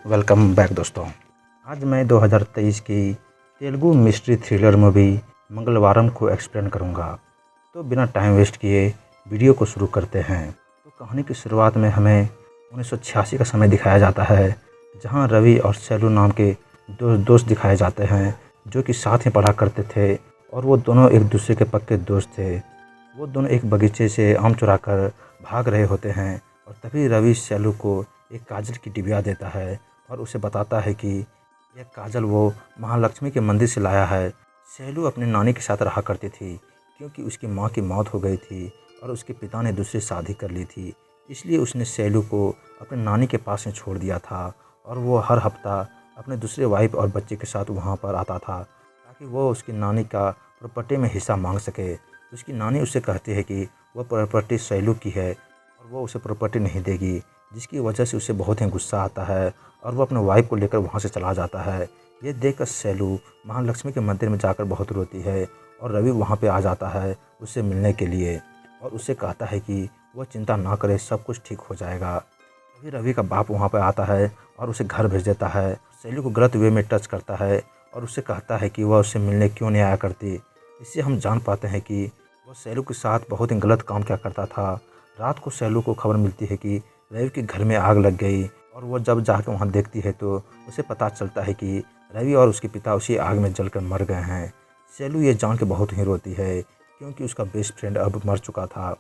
Welcome back दोस्तों। आज मैं 2023 की Telugu mystery thriller movie Mangalavaram को एक्सप्लेन करूंगा। तो बिना टाइम वेस्ट किए वीडियो को शुरू करते हैं। तो कहानी की शुरुआत में हमें 1986 का समय दिखाया जाता है, जहां रवि और सैलू नाम के दो दोस्त दिखाए जाते हैं जो कि साथ में पढ़ा करते थे और वो दोनों एक दूसरे के पक्के दोस्त थे। वो दोनों एक बगीचे से आम चुरा कर भाग रहे होते हैं और तभी रवि सैलू को एक काजल की डिबिया देता है और उसे बताता है कि यह काजल वो महालक्ष्मी के मंदिर से लाया है। सैलू अपनी नानी के साथ रहा करती थी क्योंकि उसकी माँ की मौत हो गई थी और उसके पिता ने दूसरी शादी कर ली थी, इसलिए उसने सैलू को अपनी नानी के पास में छोड़ दिया था और वो हर हफ्ता अपने दूसरे वाइफ और बच्चे के साथ वहाँ पर आता था ताकि वो उसकी नानी का प्रॉपर्टी में हिस्सा मांग सके। उसकी नानी उससे कहती है कि वह प्रॉपर्टी सैलू की है और वो उसे प्रॉपर्टी नहीं देगी, जिसकी वजह से उसे बहुत ही गुस्सा आता है और वो अपने वाइफ को लेकर वहाँ से चला जाता है। ये देखकर सैलू महालक्ष्मी के मंदिर में जाकर बहुत रोती है और रवि वहाँ पे आ जाता है उससे मिलने के लिए और उससे कहता है कि वह चिंता ना करे, सब कुछ ठीक हो जाएगा। तभी रवि का बाप वहाँ पर आता है और उसे घर भेज देता है। सैलू को गलत वे में टच करता है और उससे कहता है कि वह उससे मिलने क्यों नहीं आया करती। इससे हम जान पाते हैं कि वह सैलू के साथ बहुत ही गलत काम क्या करता था। रात को सैलू को खबर मिलती है कि रवि के घर में आग लग गई और वो जब जाकर वहाँ देखती है तो उसे पता चलता है कि रवि और उसके पिता उसी आग में जलकर मर गए हैं। सैलू ये जान के बहुत ही रोती है क्योंकि उसका बेस्ट फ्रेंड अब मर चुका था।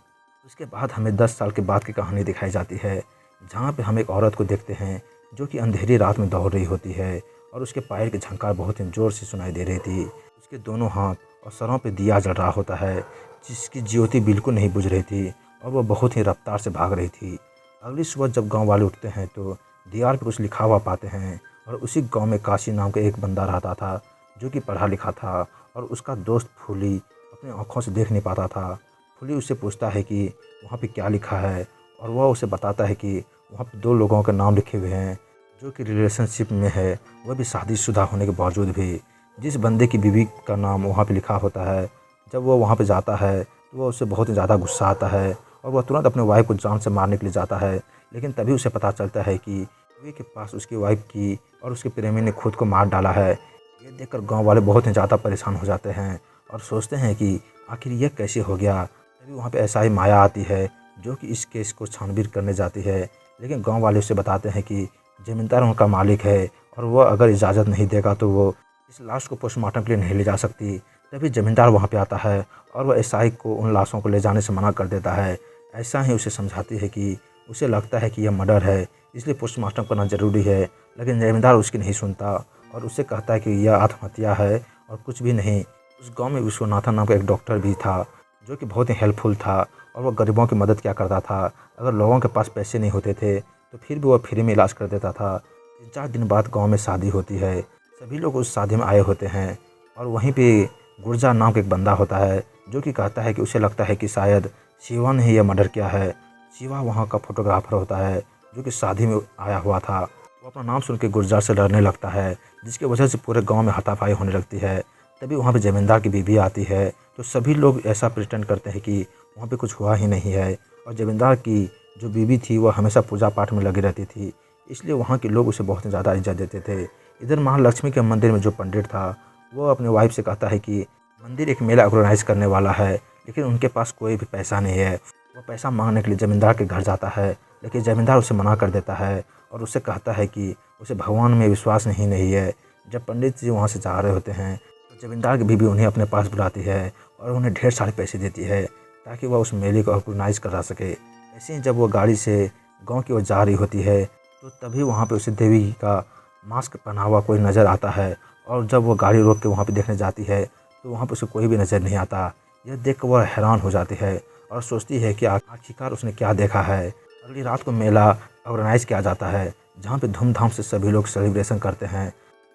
उसके बाद हमें 10 साल के बाद की कहानी दिखाई जाती है, जहाँ पे हम एक औरत को देखते हैं जो कि अंधेरी रात में दौड़ रही होती है और उसके पैर की झंकार बहुत ही ज़ोर से सुनाई दे रही थी। उसके दोनों हाथ और सरों पे दिया जल रहा होता है, जिसकी ज्योति बिल्कुल नहीं बुझ रही थी और वह बहुत ही रफ्तार से भाग रही थी। अगली सुबह जब गांव वाले उठते हैं तो दीवार पर कुछ लिखा हुआ पाते हैं और उसी गांव में काशी नाम का एक बंदा रहता था जो कि पढ़ा लिखा था और उसका दोस्त फूली अपनी आँखों से देख नहीं पाता था। फूली उससे पूछता है कि वहाँ पे क्या लिखा है और वह उसे बताता है कि वहाँ पे 2 लोगों के नाम लिखे हुए हैं जो कि रिलेशनशिप में है, वह भी शादीशुदा होने के बावजूद भी। जिस बंदे की बीवी का नाम वहाँ पे लिखा होता है, जब वो वहाँ पे जाता है तो वह उससे बहुत ही ज़्यादा गुस्सा आता है और वह तुरंत अपने वाइफ को जान से मारने के लिए जाता है। लेकिन तभी उसे पता चलता है कि रवि के पास उसकी वाइफ की और उसके प्रेमी ने खुद को मार डाला है। ये देखकर गांव वाले बहुत ही ज़्यादा परेशान हो जाते हैं और सोचते हैं कि आखिर यह कैसे हो गया। तभी वहाँ पे ऐसा ही माया आती है जो कि इस केस को छानबीन करने जाती है, लेकिन गाँव वाले उसे बताते हैं कि ज़मींदार उनका मालिक है और वह अगर इजाज़त नहीं देगा तो वो इस लाश को पोस्टमार्टम के लिए नहीं ले जा सकती। तभी ज़मींदार वहाँ पे आता है और वह एसआई को उन लाशों को ले जाने से मना कर देता है। ऐसा ही उसे समझाती है कि उसे लगता है कि यह मर्डर है, इसलिए पोस्टमार्टम करना ज़रूरी है, लेकिन ज़मींदार उसकी नहीं सुनता और उससे कहता है कि यह आत्महत्या है और कुछ भी नहीं। उस गांव में विश्वनाथन नाम का एक डॉक्टर भी था जो कि बहुत ही हेल्पफुल था और वह गरीबों की मदद क्या करता था। अगर लोगों के पास पैसे नहीं होते थे तो फिर भी वह फ्री में इलाज कर देता था। 3-4 दिन बाद गाँव में शादी होती है, सभी लोग उस शादी में आए होते हैं और वहीं पर गुर्जा नाम का एक बंदा होता है जो कि कहता है कि उसे लगता है कि शायद शिवा ने यह मर्डर किया है। शिवा वहाँ का फोटोग्राफर होता है जो कि शादी में आया हुआ था। वो अपना नाम सुन के गुर्जार से लड़ने लगता है, जिसकी वजह से पूरे गांव में हाथापाई होने लगती है। तभी वहाँ पे ज़मींदार की बीवी आती है तो सभी लोग ऐसा प्रिटेंड करते हैं कि वहाँ पे कुछ हुआ ही नहीं है और ज़मींदार की जो बीवी थी वह हमेशा पूजा पाठ में लगी रहती थी, इसलिए वहाँ के लोग उसे बहुत ज़्यादा इज्जत देते थे। इधर महालक्ष्मी के मंदिर में जो पंडित था वो अपने वाइफ से कहता है कि मंदिर एक मेला ऑर्गेनाइज करने वाला है, लेकिन उनके पास कोई भी पैसा नहीं है। वो पैसा मांगने के लिए ज़मींदार के घर जाता है, लेकिन ज़मींदार उसे मना कर देता है और उससे कहता है कि उसे भगवान में विश्वास नहीं है। जब पंडित जी वहाँ से जा रहे होते हैं तो ज़मींदार की बीवी उन्हें अपने पास बुलाती है और उन्हें ढेर सारे पैसे देती है ताकि वह उस मेले को ऑर्गेनाइज करा सके। ऐसे ही जब वो गाड़ी से गाँव की ओर जा रही होती है तो तभी वहाँ पर उसे देवी का मास्क पहना हुआ कोई नज़र आता है और जब वो गाड़ी रोक के वहाँ पे देखने जाती है तो वहाँ पे उसे कोई भी नज़र नहीं आता। यह देख कर वह हैरान हो जाती है और सोचती है कि आखिरकार उसने क्या देखा है। अगली रात को मेला ऑर्गेनाइज किया जाता है जहाँ पे धूमधाम से सभी लोग सेलिब्रेशन करते हैं।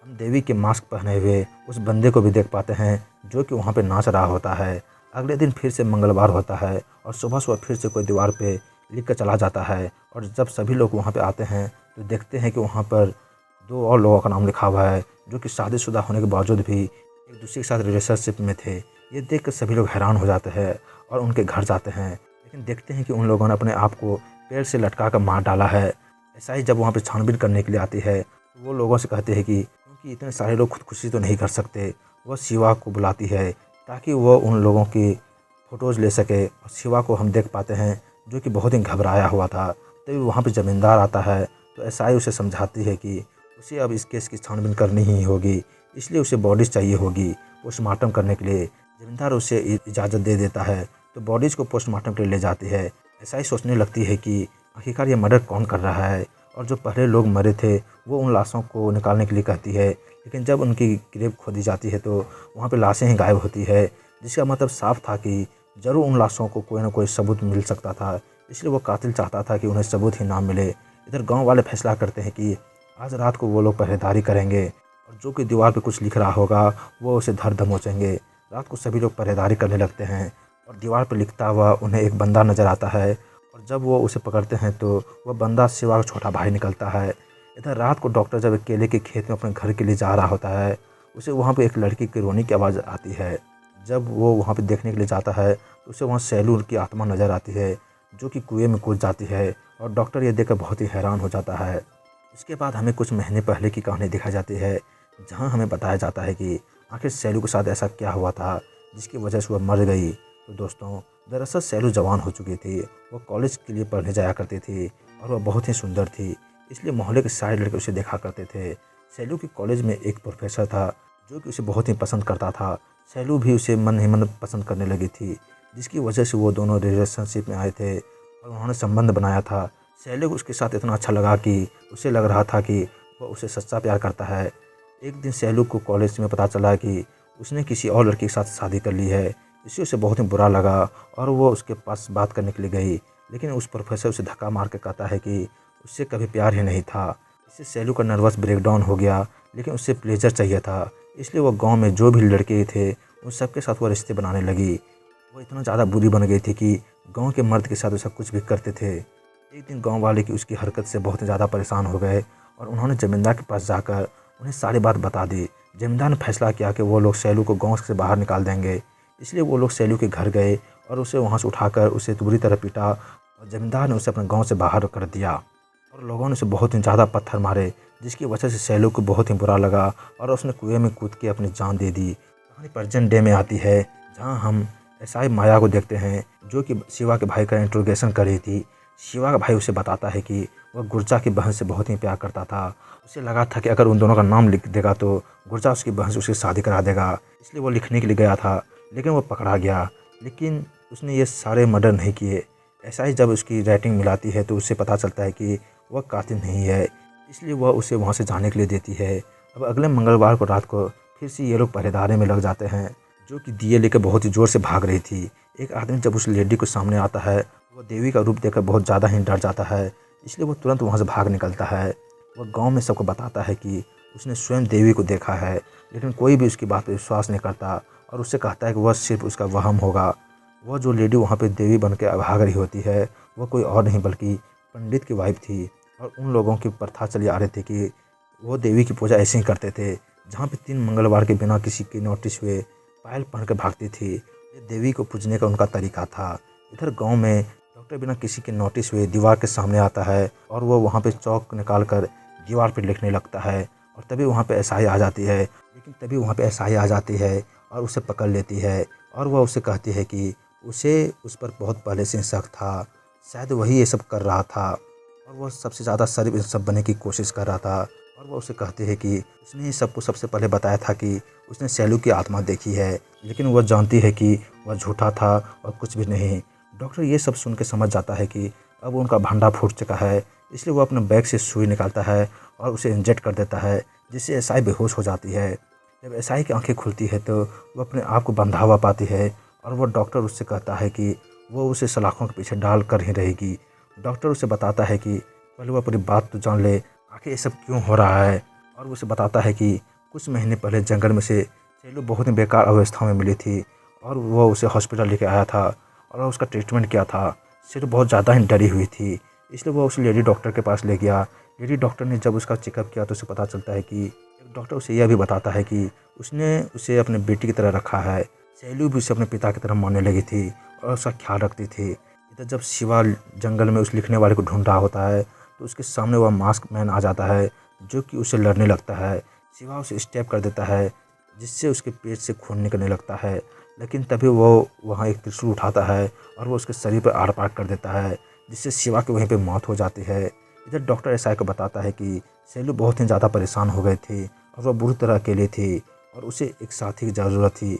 हम देवी के मास्क पहने हुए उस बंदे को भी देख पाते हैं जो कि वहाँ पर नाच रहा होता है। अगले दिन फिर से मंगलवार होता है और सुबह सुबह फिर से कोई दीवार पर लिख कर चला जाता है और जब सभी लोग वहाँ पर आते हैं तो देखते हैं कि वहाँ पर 2 और लोगों का नाम लिखा हुआ है जो कि शादीशुदा होने के बावजूद भी एक दूसरे के साथ रिलेशनशिप में थे। ये देखकर सभी लोग हैरान हो जाते हैं और उनके घर जाते हैं, लेकिन देखते हैं कि उन लोगों ने अपने आप को पेड़ से लटका कर मार डाला है। ऐसा ही जब वहाँ पे छानबीन करने के लिए आती है वो लोगों से कहते हैं कि क्योंकि इतने सारे लोग खुदकुशी तो नहीं कर सकते, वह शिवा को बुलाती है ताकि वह उन लोगों की फ़ोटोज़ ले सके। और शिवा को हम देख पाते हैं जो कि बहुत ही घबराया हुआ था। तभी वहाँ पे ज़मींदार आता है तो एसआई उसे समझाती है कि उसे अब इस केस की छानबीन करनी ही होगी, इसलिए उसे बॉडीज़ चाहिए होगी पोस्टमार्टम करने के लिए। ज़मींदार उसे इजाज़त दे देता है तो बॉडीज़ को पोस्टमार्टम के लिए ले जाती है। एसआई सोचने लगती है कि आखिरकार ये मर्डर कौन कर रहा है, और जो पहले लोग मरे थे वो उन लाशों को निकालने के लिए कहती है। लेकिन जब उनकी ग्रेव खोदी जाती है तो वहाँ पे लाशें ही गायब होती है, जिसका मतलब साफ था कि ज़रूर उन लाशों को कोई ना कोई सबूत मिल सकता था। इसलिए वो कातिल चाहता था कि उन्हें सबूत ही ना मिले। इधर गांव वाले फैसला करते हैं कि आज रात को वो लोग पहरेदारी करेंगे और जो कि दीवार पे कुछ लिख रहा होगा वो उसे धर दबोचेंगे। रात को सभी लोग पहरेदारी करने लगते हैं और दीवार पर लिखता हुआ उन्हें एक बंदा नज़र आता है, और जब वो उसे पकड़ते हैं तो वह बंदा शिवा का छोटा भाई निकलता है। इधर रात को डॉक्टर जब केले के खेत में अपने घर के लिए जा रहा होता है, उसे वहाँ पे एक लड़की की रोने की आवाज़ आती है। जब वो वहाँ पे देखने के लिए जाता है तो उसे वहाँ सैलूर की आत्मा नज़र आती है जो कि कुएं में कूद जाती है, और डॉक्टर ये देखकर बहुत ही हैरान हो जाता है। इसके बाद हमें कुछ महीने पहले की कहानी दिखाई जाती है, जहाँ हमें बताया जाता है कि आखिर सैलू के साथ ऐसा क्या हुआ था जिसकी वजह से वह मर गई। तो दोस्तों, दरअसल सैलू जवान हो चुकी थी, वो कॉलेज के लिए पढ़ने जाया करती थी और वह बहुत ही सुंदर थी, इसलिए मोहल्ले के सारे लड़के उसे देखा करते थे। सैलू के कॉलेज में एक प्रोफेसर था जो कि उसे बहुत ही पसंद करता था। सैलू भी उसे मन ही मन पसंद करने लगी थी, जिसकी वजह से वो दोनों रिलेशनशिप में आए थे और उन्होंने संबंध बनाया था। सैलू उसके साथ इतना अच्छा लगा कि उसे लग रहा था कि वह उसे सच्चा प्यार करता है। एक दिन सैलू को कॉलेज में पता चला कि उसने किसी और लड़की के साथ शादी कर ली है। इससे उसे बहुत ही बुरा लगा और वो उसके पास बात करने के लिए गई, लेकिन उस प्रोफेसर उसे धक्का मार के कहता है कि उससे कभी प्यार ही नहीं था। इससे सैलू का नर्वस ब्रेकडाउन हो गया, लेकिन उससे प्लेजर चाहिए था, इसलिए वो गांव में जो भी लड़के थे उन सबके साथ वो रिश्ते बनाने लगी। वो इतना ज़्यादा बुरी बन गई थी कि गांव के मर्द के साथ वो सब कुछ भी करते थे। एक दिन गांव वाले की उसकी हरकत से बहुत ज़्यादा परेशान हो गए और उन्होंने ज़मींदार के पास जाकर उन्हें सारी बात बता दी। ज़मींदार ने फैसला किया कि वो लोग सैलू को गाँव से बाहर निकाल देंगे, इसलिए वो लोग सैलू के घर गए और उसे वहाँ से उठाकर उसे बुरी तरह पीटा और ज़मींदार ने उसे अपने गाँव से बाहर कर दिया और लोगों ने उसे बहुत ही ज़्यादा पत्थर मारे, जिसकी वजह से सैलू को बहुत ही बुरा लगा और उसने कुएं में कूद के अपनी जान दे दी। कहानी प्रेजेंट डे में आती है, जहाँ हम एसआई माया को देखते हैं जो कि शिवा के भाई का इंट्रोगेशन कर रही थी। शिवा का भाई उसे बताता है कि वह गुर्जा की बहन से बहुत ही प्यार करता था। उसे लगा था कि अगर उन दोनों का नाम लिख देगा तो गुर्जा उसकी बहन से उसकी शादी करा देगा, इसलिए वो लिखने के लिए गया था, लेकिन वो पकड़ा गया। लेकिन उसने ये सारे मर्डर नहीं किए। एसआई जब उसकी राइटिंग मिलाती है तो उसे पता चलता है कि वह कातिल नहीं है, इसलिए वह उसे वहाँ से जाने के लिए देती है। अब अगले मंगलवार को रात को फिर से ये लोग पहरेदारी में लग जाते हैं, जो कि दिए लेकर बहुत ही ज़ोर से भाग रही थी। एक आदमी जब उस लेडी को सामने आता है, वह देवी का रूप देखकर बहुत ज़्यादा ही डर जाता है, इसलिए वो तुरंत वहाँ से भाग निकलता है। वह गांव में सबको बताता है कि उसने स्वयं देवी को देखा है, लेकिन कोई भी उसकी बात पर विश्वास नहीं करता और उससे कहता है कि वह सिर्फ उसका वहम होगा। वह जो लेडी वहाँ पे देवी बन के भाग रही होती है वह कोई और नहीं बल्कि पंडित की वाइफ थी, और उन लोगों की प्रथा चली आ रही थी कि वो देवी की पूजा ऐसे ही करते थे, जहाँ पे 3 मंगलवार के बिना किसी के नोटिस हुए पायल पहन कर भागती थी। ये देवी को पूजने का उनका तरीका था। इधर गांव में डॉक्टर बिना किसी के नोटिस हुए दीवार के सामने आता है और वो वहाँ पे चौक निकाल कर दीवार पर लिखने लगता है, और तभी वहाँ पे एसआई आ जाती है। लेकिन तभी वहाँ पे एसआई आ जाती है और उसे पकड़ लेती है, और वह उसे कहती है कि उसे उस पर बहुत पहले से शक था, शायद वही ये सब कर रहा था और वह सबसे ज़्यादा शरीफ इंसान बनने की कोशिश कर रहा था। और वह उसे कहती है कि उसने ही सबको सबसे पहले बताया था कि उसने सैलू की आत्मा देखी है, लेकिन वह जानती है कि वह झूठा था और कुछ भी नहीं। डॉक्टर ये सब सुन के समझ जाता है कि अब उनका भंडा फूट चुका है, इसलिए वो अपने बैग से सुई निकालता है और उसे इंजेक्ट कर देता है, जिससे एसआई बेहोश हो जाती है। जब एसआई की आंखें खुलती है तो वह अपने आप को बंधा हुआ पाती है, और वह डॉक्टर उससे कहता है कि वो उसे सलाखों के पीछे डाल कर ही रहेगी। डॉक्टर उसे बताता है कि पहले वह पूरी बात तो जान ले, आखिर ये सब क्यों हो रहा है। और उसे बताता है कि कुछ महीने पहले जंगल में से सैलू बहुत ही बेकार अवस्था में मिली थी और वह उसे हॉस्पिटल लेके आया था और उसका ट्रीटमेंट किया था। सैलू बहुत ज़्यादा ही डरी हुई थी, इसलिए वह उस लेडी डॉक्टर के पास ले गया। लेडी डॉक्टर ने जब उसका चेकअप किया तो उसे पता चलता है कि डॉक्टर उसे यह भी बताता है कि उसने उसे अपने बेटी की तरह रखा है। सैलू भी उसे अपने पिता की तरह मानने लगी थी और उसका ख्याल रखती थी। इधर जब शिवा जंगल में उस लिखने वाले को ढूंढ रहा होता है तो उसके सामने वह मास्क मैन आ जाता है, जो कि उसे लड़ने लगता है। शिवा उसे स्टेप कर देता है जिससे उसके पेट से खून निकलने लगता है, लेकिन तभी वो वहाँ एक त्रिशूल उठाता है और वो उसके शरीर पर आर पार कर देता है, जिससे शिवा की वहीं पे मौत हो जाती है। इधर डॉक्टर एसआई को बताता है कि शैलू बहुत ही ज़्यादा परेशान हो गए थे और वह बुरी तरह अकेले थे और उसे एक साथी की ज़रूरत थी।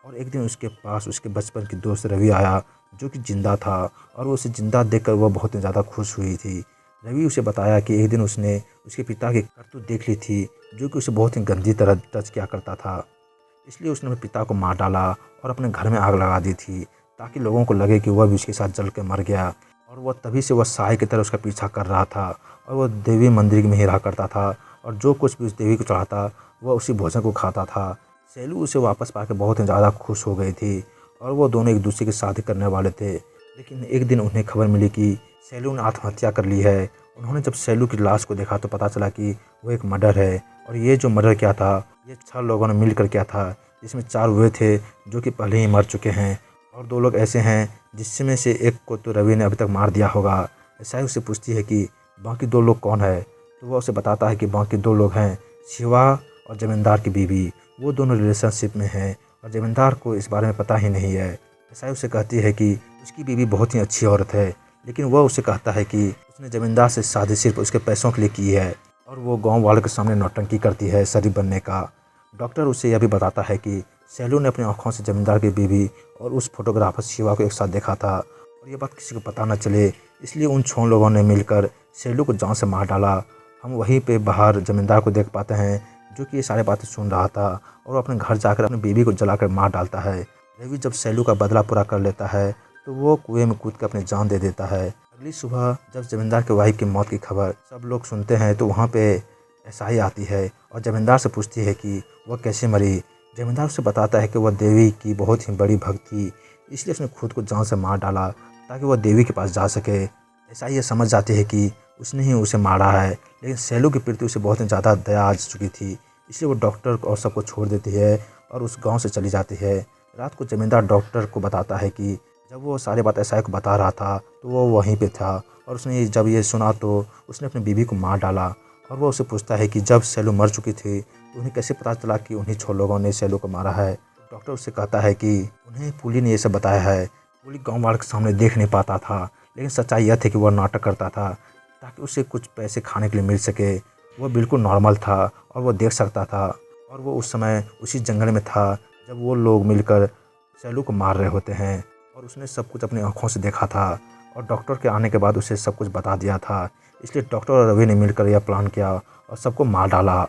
और एक दिन उसके पास उसके बचपन की दोस्त रवि आया, जो कि ज़िंदा था, और वो उसे ज़िंदा देखकर वह बहुत ही ज़्यादा खुश हुई थी। रवि उसे बताया कि एक दिन उसने उसके पिता की करतूत देख ली थी, जो कि उसे बहुत ही गंदी तरह टच किया करता था। इसलिए उसने अपने पिता को मार डाला और अपने घर में आग लगा दी थी, ताकि लोगों को लगे कि वह भी उसके साथ जल के मर गया। और वह तभी से वह साय की तरह उसका पीछा कर रहा था और वह देवी मंदिर में ही रहा करता था, और जो कुछ भी उस देवी को चढ़ाता वह उसी भोजन को खाता था। शैलू उसे वापस पाकर बहुत ही ज़्यादा खुश हो गई थी और वो दोनों एक दूसरे की शादी करने वाले थे। लेकिन एक दिन उन्हें खबर मिली कि शैलू ने आत्महत्या कर ली है। उन्होंने जब शैलू की लाश को देखा तो पता चला कि वो एक मर्डर है, और ये जो मर्डर किया था ये 6 लोगों ने मिलकर किया था, जिसमें 4 वे थे जो कि पहले ही मर चुके हैं, और 2 लोग ऐसे हैं जिसमें से एक को तो रवि ने अभी तक मार दिया होगा। ऐसा उससे पूछती है कि बाकी 2 लोग कौन है, तो वह उसे बताता है कि बाकी 2 लोग हैं शिवा और जमींदार की बीवी। वो दोनों रिलेशनशिप में हैं और जमींदार को इस बारे में पता ही नहीं है। ऐसा उसे कहती है कि उसकी बीवी बहुत ही अच्छी औरत है, लेकिन वह उसे कहता है कि उसने जमींदार से शादी सिर्फ उसके पैसों के लिए की है, और वो गांव वालों के सामने नौटंकी करती है शरीफ बनने का। डॉक्टर उसे यह भी बताता है कि शैलू ने अपनी आंखों से जमींदार की बीवी और उस फोटोग्राफर शिवा को एक साथ देखा था, और ये बात किसी को पता न चले, इसलिए उन 6 लोगों ने मिलकर शैलू को जान से मार डाला। हम वहीं पे बाहर जमींदार को देख पाते हैं, जो कि ये सारी बातें सुन रहा था, और वो अपने घर जाकर अपनी बीवी को जलाकर मार डालता है। रवि जब शैलू का बदला पूरा कर लेता है तो वो कुएं में कूद कर अपनी जान दे देता है। अगली सुबह जब जमींदार के वाइफ की मौत की खबर सब लोग सुनते हैं तो वहाँ पे एसआई आती है और जमींदार से पूछती है कि वह कैसे मरी। जमींदार उसे बताता है कि वह देवी की बहुत ही बड़ी भक्त थी, इसलिए उसने खुद को जान से मार डाला ताकि वह देवी के पास जा सके। एसआई ये समझ जाती है कि उसने ही उसे मारा है, लेकिन शैलू के प्रति उसे बहुत ही ज़्यादा दया आ चुकी थी, इसलिए वो डॉक्टर और सबको छोड़ देती है और उस गांव से चली जाती है। रात को जमींदार डॉक्टर को बताता है कि जब वो सारी बात एसआई को बता रहा था तो वो वहीं पे था, और उसने जब ये सुना तो उसने अपनी बीवी को मार डाला। और वो उससे पूछता है कि जब शैलू मर चुकी थी तो उन्हें कैसे पता चला कि उन्हीं 6 लोगों ने शैलू को मारा है। डॉक्टर उससे कहता है कि उन्हें पुली ने ये सब बताया है। पुली गाँव वालों के सामने देख नहीं पाता था, लेकिन सच्चाई यह थी कि वह नाटक करता था ताकि उसे कुछ पैसे खाने के लिए मिल सके। वह बिल्कुल नॉर्मल था और वो देख सकता था, और वो उस समय उसी जंगल में था जब वो लोग मिलकर शैलू को मार रहे होते हैं, और उसने सब कुछ अपनी आंखों से देखा था और डॉक्टर के आने के बाद उसे सब कुछ बता दिया था। इसलिए डॉक्टर और रवि ने मिलकर यह प्लान किया और सबको मार डाला।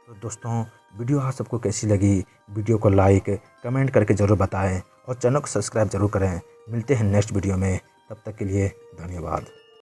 तो दोस्तों, वीडियो आज सबको कैसी लगी? वीडियो को लाइक कमेंट करके ज़रूर बताएं और चैनल को सब्सक्राइब जरूर करें। मिलते हैं नेक्स्ट वीडियो में, तब तक के लिए धन्यवाद।